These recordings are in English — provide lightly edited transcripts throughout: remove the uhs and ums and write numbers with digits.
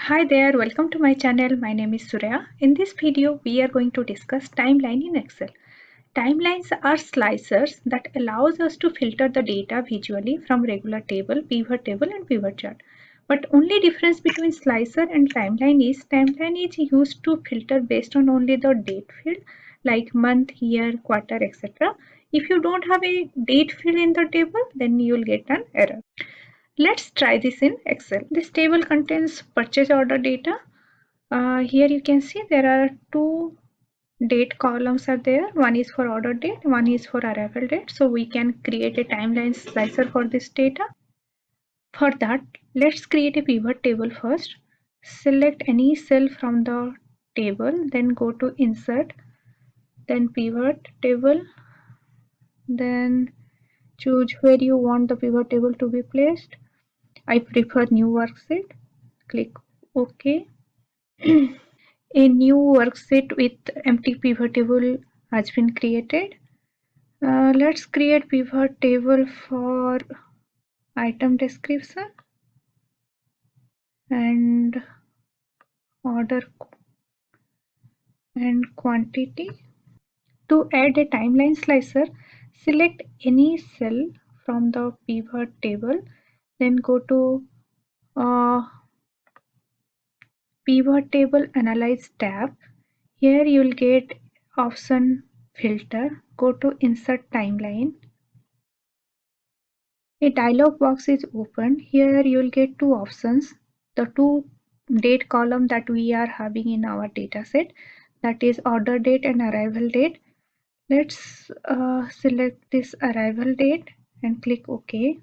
Hi there, welcome to my channel. My name is Surya. In this video, we are going to discuss timeline in Excel. Timelines are slicers that allows us to filter the data visually from regular table, and pivot chart. But only difference between slicer and timeline is used to filter based on only the date field like month, year, quarter, etc. If you don't have a date field in the table, then you will get an error. Let's try this in Excel. This table contains purchase order data. Here you can see there are two date columns are there. One is for order date, one is for arrival date. So we can create a timeline slicer for this data. For that, let's create a pivot table first. Select any cell from the table, then go to insert, then pivot table, then choose where you want the pivot table to be placed. I prefer new worksheet. Click OK. A new worksheet with empty pivot table has been created. Let's create pivot table for item description and order and quantity. To add a timeline slicer, select any cell from the pivot table, then go to pivot table analyze tab. Here you'll get option filter. Go to insert timeline. A dialog box is opened. Here you'll get two options. The two date column that we are having in our data set, that is order date and arrival date. Let's select this arrival date and click OK.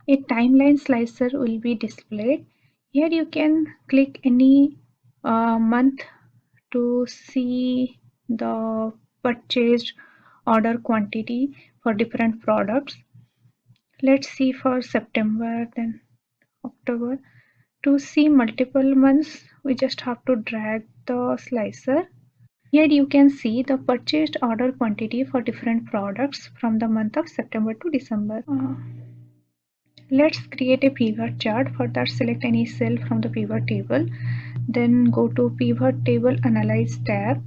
A timeline slicer will be displayed. Here you can click any month to see the purchased order quantity for different products. Let's see for September, then October. To see multiple months, we just have to drag the slicer. Here you can see the purchased order quantity for different products from the month of September to December. Let's create a pivot chart. For that, select any cell from the pivot table, then go to pivot table analyze tab.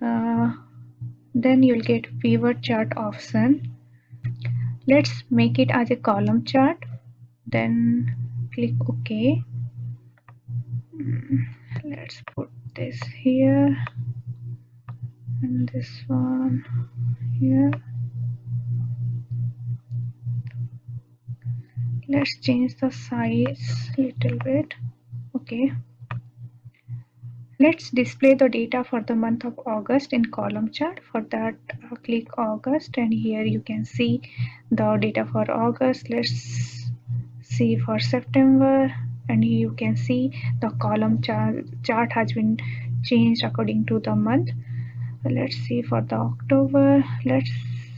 Then you'll get pivot chart option. Let's make it as a column chart, then click OK. Let's put this here and this one here. Let's change the size little bit. Okay. Let's display the data for the month of August in column chart. For that, click August, and here you can see the data for August. Let's see for September, and here you can see the column chart has been changed according to the month. Let's see for the October. Let's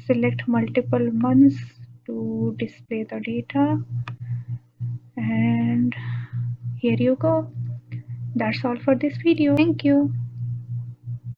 select multiple months to display the data, and here you go. That's all for this video. Thank you.